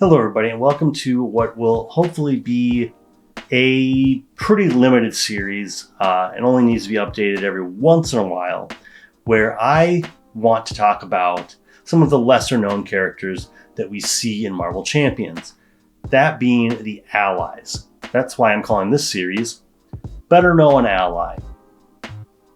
Hello, everybody, and welcome to what will hopefully be a pretty limited series. It only needs to be updated every once in a while, where I want to talk about some of the lesser known characters that we see in Marvel Champions, that being the allies. That's why I'm calling this series Better Know an Ally.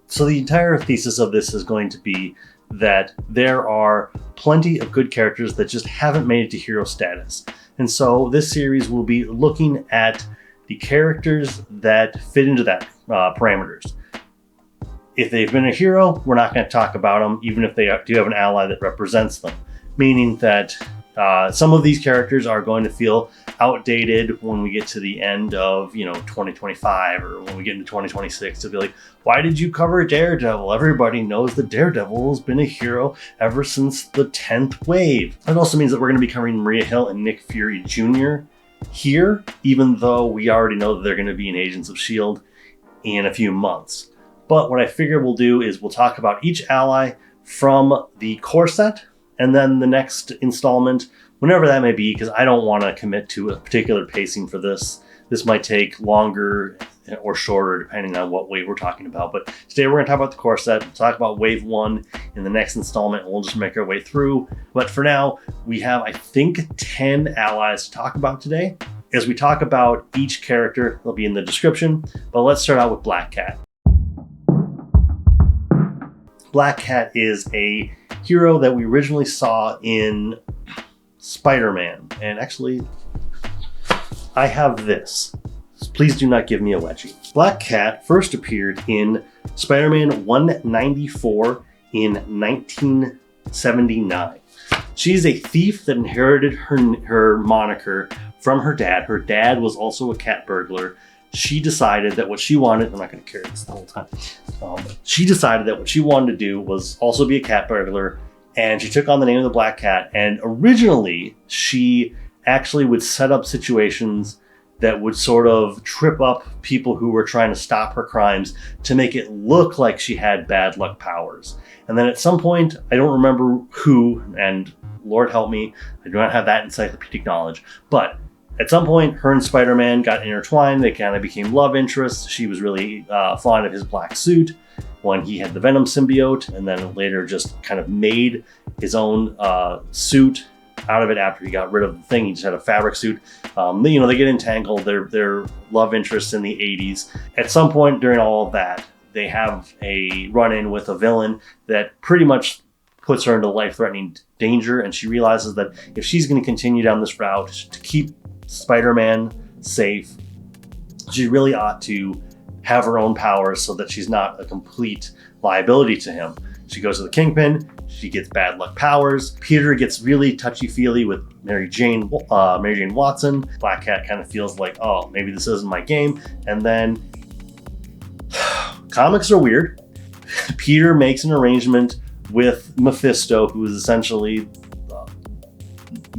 So the entire thesis of this is going to be that there are plenty of good characters that just haven't made it to hero status. And so this series will be looking at the characters that fit into that parameters. If they've been a hero, we're not going to talk about them, even if they do have an ally that represents them. Meaning that some of these characters are going to feel outdated when we get to the end of 2025, or when we get into 2026. They'll be like, why did you cover Daredevil? Everybody knows that Daredevil has been a hero ever since the 10th wave. It also means that we're going to be covering Maria Hill and Nick Fury Jr. here, even though we already know that they're going to be in Agents of S.H.I.E.L.D. in a few months. But what I figure we'll do is we'll talk about each ally from the core set, and then the next installment, whenever that may be, because I don't want to commit to a particular pacing for this. This might take longer or shorter, depending on what wave we're talking about. But today we're going to talk about the core set, we'll talk about wave 1 in the next installment, and we'll just make our way through. But for now, we have, I think, 10 allies to talk about today. As we talk about each character, they'll be in the description. But let's start out with Black Cat. Black Cat is a hero that we originally saw in Spider-Man. And actually, I have this. Please do not give me a wedgie. Black Cat first appeared in Spider-Man 194 in 1979. She's a thief that inherited her moniker from her dad. Her dad was also a cat burglar. She decided that what she wanted, I'm not going to carry this the whole time. She decided that what she wanted to do was also be a cat burglar, and she took on the name of the Black Cat. And originally, she actually would set up situations that would sort of trip up people who were trying to stop her crimes to make it look like she had bad luck powers. And then at some point, I don't remember who, and Lord help me, I do not have that encyclopedic knowledge, but at some point, her and Spider-Man got intertwined. They kind of became love interests. She was really fond of his black suit when he had the Venom symbiote, and then later just kind of made his own suit out of it after he got rid of the thing. He just had a fabric suit. They get entangled. They're love interests in the 80s. At some point during all of that, they have a run-in with a villain that pretty much puts her into life-threatening danger, and she realizes that if she's going to continue down this route to keep Spider-Man safe, she really ought to have her own powers so that she's not a complete liability to him. She goes to the Kingpin, she gets bad luck powers. Peter gets really touchy-feely with Mary Jane Watson. Black Cat kind of feels like, oh, maybe this isn't my game. And then comics are weird. Peter makes an arrangement with Mephisto, who is essentially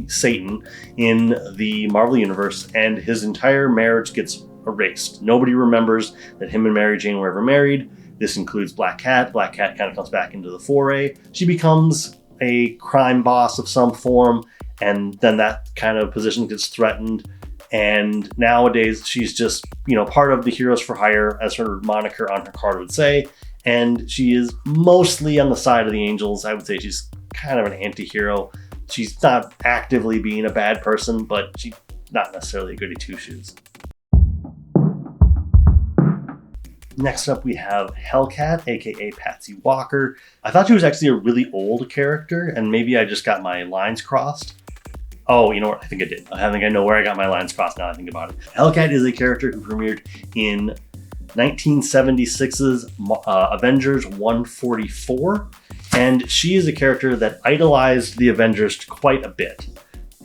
Satan in the Marvel Universe, and his entire marriage gets erased. Nobody remembers that him and Mary Jane were ever married. This includes Black Cat. Black Cat kind of comes back into the foray. She becomes a crime boss of some form, and then that kind of position gets threatened. And nowadays, she's just, part of the Heroes for Hire, as her moniker on her card would say. And she is mostly on the side of the Angels. I would say she's kind of an anti-hero. She's not actively being a bad person, but she's not necessarily a goody two-shoes. Next up, we have Hellcat, aka Patsy Walker. I thought she was actually a really old character, and maybe I just got my lines crossed. Oh, you know what? I think I did. I think I know where I got my lines crossed now I think about it. Hellcat is a character who premiered in 1976's Avengers 144. And she is a character that idolized the Avengers quite a bit.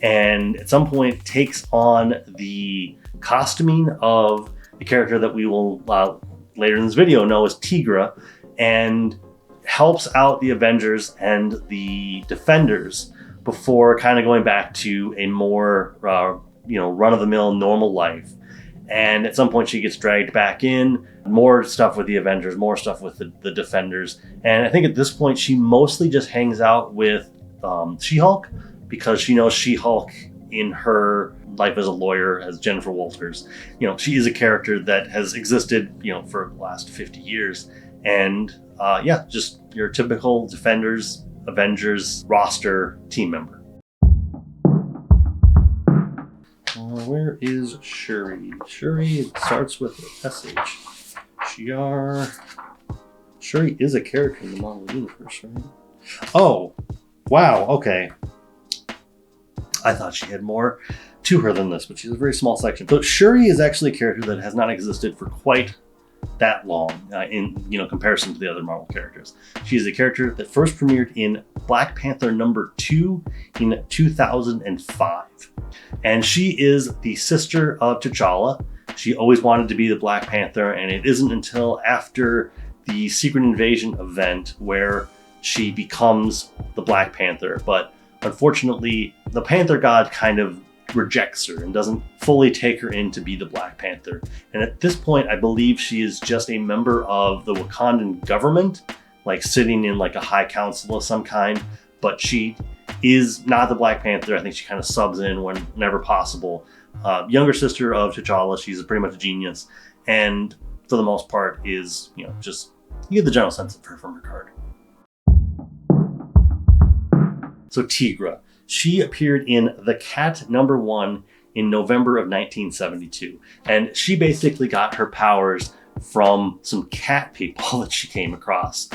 And at some point takes on the costuming of the character that we will later in this video know as Tigra, and helps out the Avengers and the Defenders before kind of going back to a more run-of-the-mill normal life. And at some point she gets dragged back in, more stuff with the Avengers, more stuff with the Defenders. And I think at this point she mostly just hangs out with She-Hulk, because she knows She-Hulk in her life as a lawyer, as Jennifer Walters. She is a character that has existed, for the last 50 years. And just your typical Defenders, Avengers roster team member. Where is Shuri? Shuri starts with SH. Shuri is a character in the Marvel Universe, right? Oh, wow, okay. I thought she had more to her than this, but she's a very small section. So Shuri is actually a character that has not existed for quite that long in comparison to the other Marvel characters. She is a character that first premiered in Black Panther #2 in 2005. And she is the sister of T'Challa. She always wanted to be the Black Panther, and it isn't until after the Secret Invasion event where she becomes the Black Panther. But unfortunately, the Panther God kind of rejects her and doesn't fully take her in to be the Black Panther. And at this point, I believe she is just a member of the Wakandan government, like sitting in like a high council of some kind, but she is not the Black Panther. I think she kind of subs in whenever possible. Younger sister of T'Challa, she's pretty much a genius, and for the most part is, just, you get the general sense of her from her card. So Tigra. She appeared in The Cat #1 in November of 1972. And she basically got her powers from some cat people that she came across.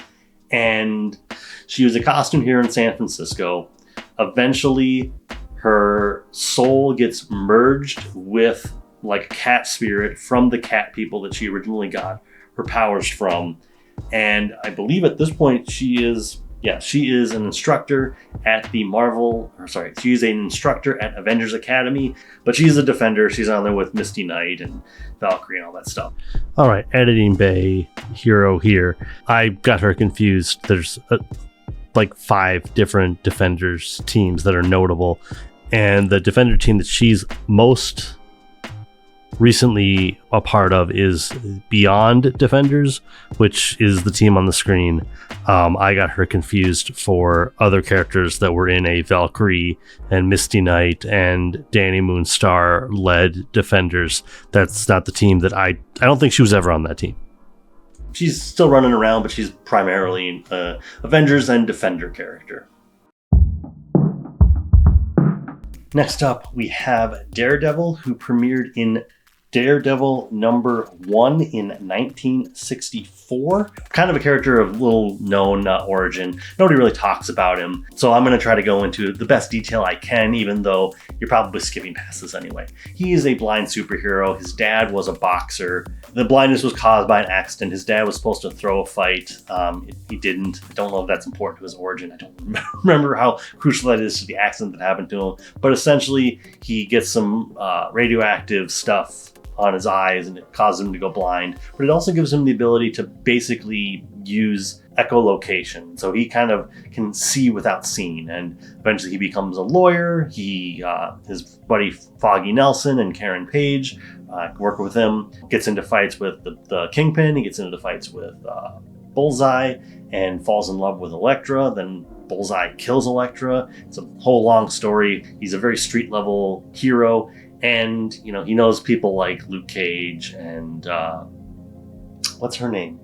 And she was a costume hero in San Francisco. Eventually, her soul gets merged with like a cat spirit from the cat people that she originally got her powers from. And I believe at this point she is an instructor at she's an instructor at Avengers Academy, but she's a Defender. She's on there with Misty Knight and Valkyrie and all that stuff. All right, editing bay hero here. I got her confused. There's like 5 different Defenders teams that are notable, and the Defender team that she's most recently a part of is Beyond Defenders, which is the team on the screen. I got her confused for other characters that were in a Valkyrie and Misty Knight and Danny Moonstar led Defenders. That's not the team that I don't think she was ever on that team. She's still running around, but she's primarily an Avengers and Defender character. Next up, we have Daredevil, who premiered in Daredevil #1 in 1964. Kind of a character of little known origin. Nobody really talks about him. So I'm going to try to go into the best detail I can, even though you're probably skipping past this anyway. He is a blind superhero. His dad was a boxer. The blindness was caused by an accident. His dad was supposed to throw a fight. He didn't. I don't know if that's important to his origin. I don't remember how crucial that is to the accident that happened to him. But essentially, he gets some radioactive stuff on his eyes and it causes him to go blind, but it also gives him the ability to basically use echolocation. So he kind of can see without seeing, and eventually he becomes a lawyer. His buddy Foggy Nelson and Karen Page work with him, gets into fights with the Kingpin. He gets into fights with Bullseye and falls in love with Elektra. Then Bullseye kills Elektra. It's a whole long story. He's a very street level hero. And, he knows people like Luke Cage and, what's her name?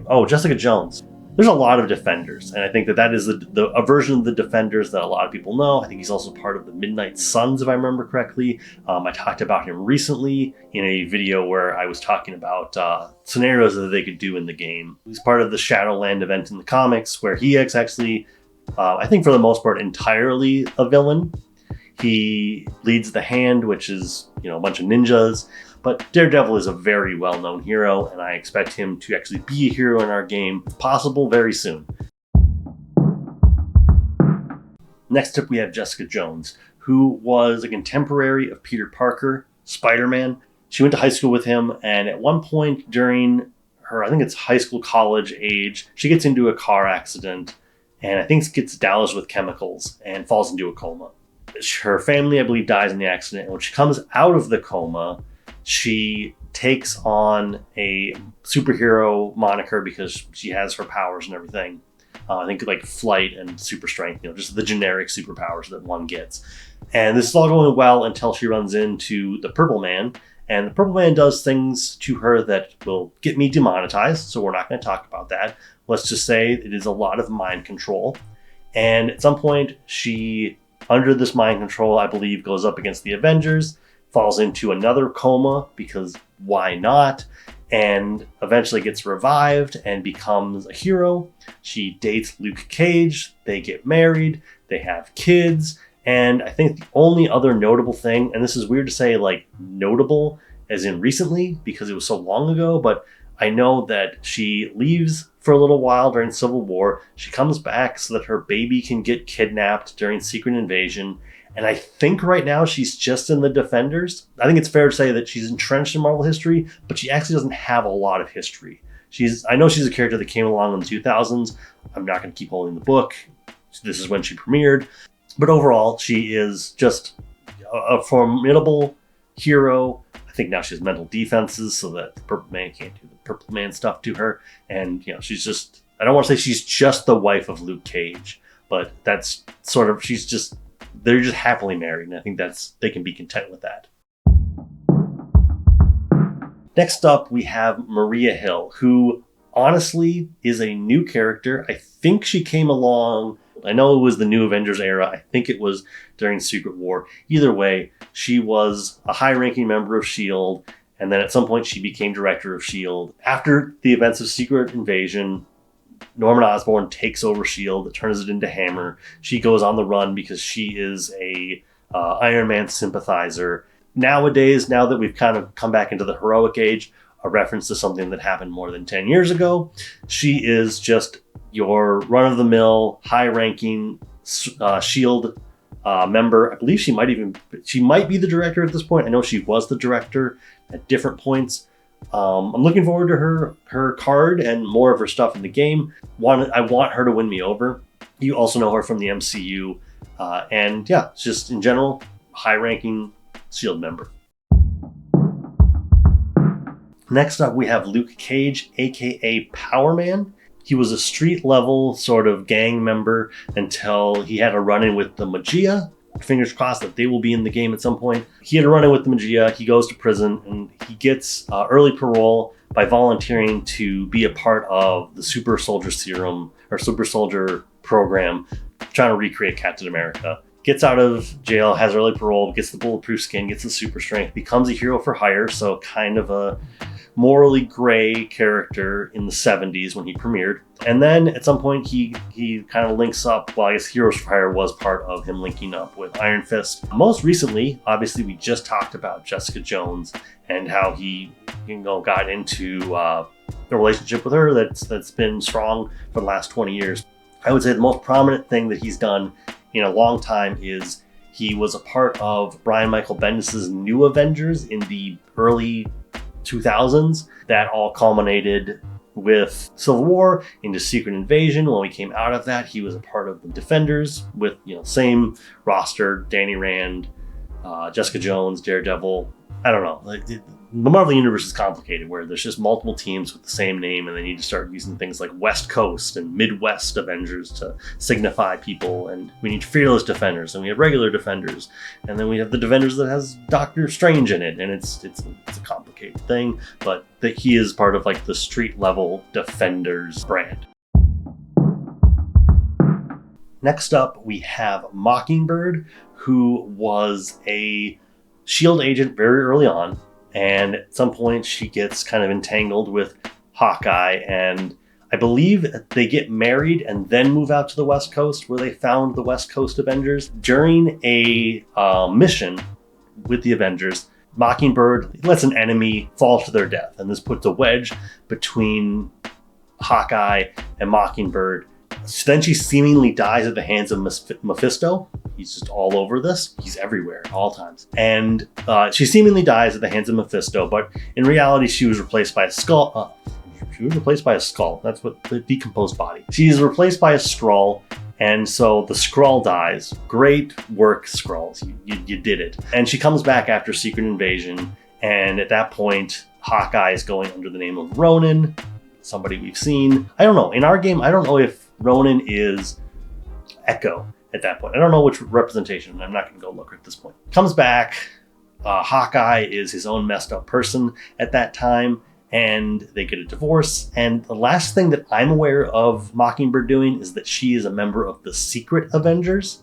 Oh, Jessica Jones. There's a lot of Defenders, and I think that is a version of the Defenders that a lot of people know. I think he's also part of the Midnight Suns, if I remember correctly. I talked about him recently in a video where I was talking about scenarios that they could do in the game. He's part of the Shadowland event in the comics, where he is actually, I think for the most part, entirely a villain. He leads the Hand, which is, a bunch of ninjas. But Daredevil is a very well-known hero, and I expect him to actually be a hero in our game, if possible, very soon. Next up, we have Jessica Jones, who was a contemporary of Peter Parker, Spider-Man. She went to high school with him, and at one point during her, I think it's high school, college age, she gets into a car accident, and I think gets doused with chemicals and falls into a coma. Her family, I believe, dies in the accident. And when she comes out of the coma, she takes on a superhero moniker because she has her powers and everything. I think like flight and super strength, just the generic superpowers that one gets. And this is all going well until she runs into the Purple Man. And the Purple Man does things to her that will get me demonetized, so we're not going to talk about that. Let's just say it is a lot of mind control. And at some point, she, under this mind control, I believe, goes up against the Avengers, falls into another coma, because why not? And eventually gets revived and becomes a hero. She dates Luke Cage, they get married, they have kids, and I think the only other notable thing, and this is weird to say like notable as in recently because it was so long ago, but I know that she leaves for a little while during Civil War. She comes back so that her baby can get kidnapped during Secret Invasion. And I think right now she's just in the Defenders. I think it's fair to say that she's entrenched in Marvel history, but she actually doesn't have a lot of history. I know she's a character that came along in the 2000s. I'm not going to keep holding the book. This is when she premiered. But overall, she is just a formidable hero. I think now she has mental defenses so that the Purple Man can't do the Purple Man stuff to her. And, she's just, I don't want to say she's just the wife of Luke Cage, but that's sort of, they're just happily married. And I think they can be content with that. Next up, we have Maria Hill, who honestly is a new character. I think she came along, I know it was the New Avengers era. I think it was during Secret War. Either way, she was a high-ranking member of S.H.I.E.L.D., and then at some point she became director of S.H.I.E.L.D. After the events of Secret Invasion, Norman Osborn takes over S.H.I.E.L.D., turns it into Hammer. She goes on the run because she is a Iron Man sympathizer. Nowadays, now that we've kind of come back into the heroic age, a reference to something that happened more than 10 years ago, she is just your run-of-the-mill, high-ranking S.H.I.E.L.D. Member. I believe she might be the director at this point. I know she was the director at different points. I'm looking forward to her card and more of her stuff in the game. I want her to win me over. You also know her from the MCU. And yeah, just in general, high-ranking S.H.I.E.L.D. member. Next up, we have Luke Cage, aka Power Man. He was a street-level sort of gang member until he had a run-in with the Magia. Fingers crossed that they will be in the game at some point. He had a run-in with the Magia. He goes to prison, and he gets early parole by volunteering to be a part of the Super Soldier Serum, or Super Soldier program, trying to recreate Captain America. Gets out of jail, has early parole, gets the bulletproof skin, gets the super strength, becomes a hero for hire, so kind of a morally gray character in the 70s when he premiered. And then at some point he kind of links up, well, I guess Heroes for Hire was part of him linking up with Iron Fist. Most recently, obviously, we just talked about Jessica Jones and how he got into the relationship with her that's been strong for the last 20 years. I would say the most prominent thing that he's done in a long time is he was a part of Brian Michael Bendis' New Avengers in the early 2000s. That all culminated with Civil War into Secret Invasion. When we came out of that, he was a part of the Defenders with same roster: Danny Rand, Jessica Jones, Daredevil. I don't know. The Marvel Universe is complicated where there's just multiple teams with the same name, and they need to start using things like West Coast and Midwest Avengers to signify people. And we need Fearless Defenders, and we have regular Defenders, and then we have the Defenders that has Doctor Strange in it, and it's a complicated thing. But that he is part of like the street level Defenders brand. Next up, we have Mockingbird, who was a S.H.I.E.L.D. agent very early on. And at some point, she gets kind of entangled with Hawkeye. And I believe they get married and then move out to the West Coast, where they found the West Coast Avengers. During a mission with the Avengers, Mockingbird lets an enemy fall to their death. And this puts a wedge between Hawkeye and Mockingbird. Then she seemingly dies at the hands of Mephisto. He's just all over this. He's everywhere at all times. And she seemingly dies at the hands of Mephisto, but in reality, she was replaced by a skull. That's what the decomposed body. She's replaced by a Skrull, and so the Skrull dies. Great work, Skrulls. You did it. And she comes back after Secret Invasion, and at that point, Hawkeye is going under the name of Ronin, somebody we've seen. I don't know. In our game, I don't know if Ronan is Echo at that point. I don't know which representation. I'm not going to go look at this point. Comes back. Hawkeye is his own messed up person at that time, and they get a divorce. And the last thing that I'm aware of Mockingbird doing is that she is a member of the Secret Avengers.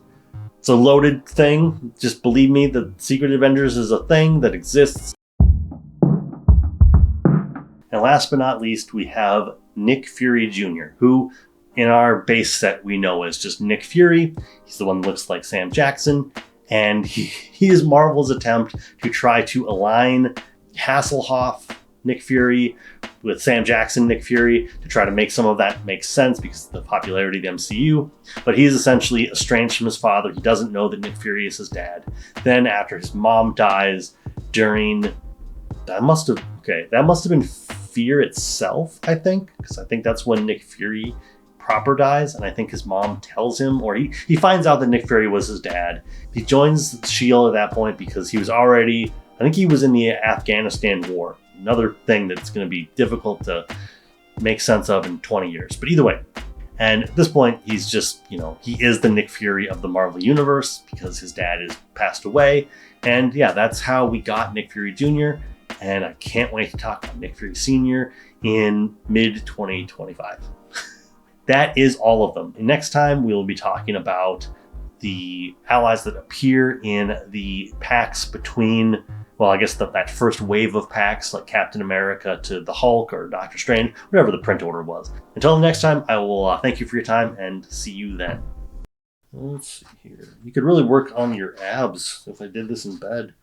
It's a loaded thing. Just believe me, the Secret Avengers is a thing that exists. And last but not least, we have Nick Fury Jr., who in our base set we know as just Nick Fury. He's the one that looks like Sam Jackson. And he is Marvel's attempt to try to align Hasselhoff Nick Fury with Sam Jackson Nick Fury to try to make some of that make sense because of the popularity of the MCU. But he's essentially estranged from his father. He doesn't know that Nick Fury is his dad. Then after his mom dies during... That must have been Fear itself, I think. Because I think that's when Nick Fury proper dies, and I think his mom tells him, or he finds out that Nick Fury was his dad. He joins S.H.I.E.L.D. at that point because he was already, I think he was in the Afghanistan war. Another thing that's going to be difficult to make sense of in 20 years. But either way, and at this point, he's just, he is the Nick Fury of the Marvel Universe because his dad has passed away. And yeah, that's how we got Nick Fury Jr., and I can't wait to talk about Nick Fury Sr. in mid-2025. That is all of them. And next time we'll be talking about the allies that appear in the packs between, well, I guess that first wave of packs, like Captain America to the Hulk or Doctor Strange, whatever the print order was. Until the next time, I will thank you for your time and see you then. Let's see here. You could really work on your abs if I did this in bed.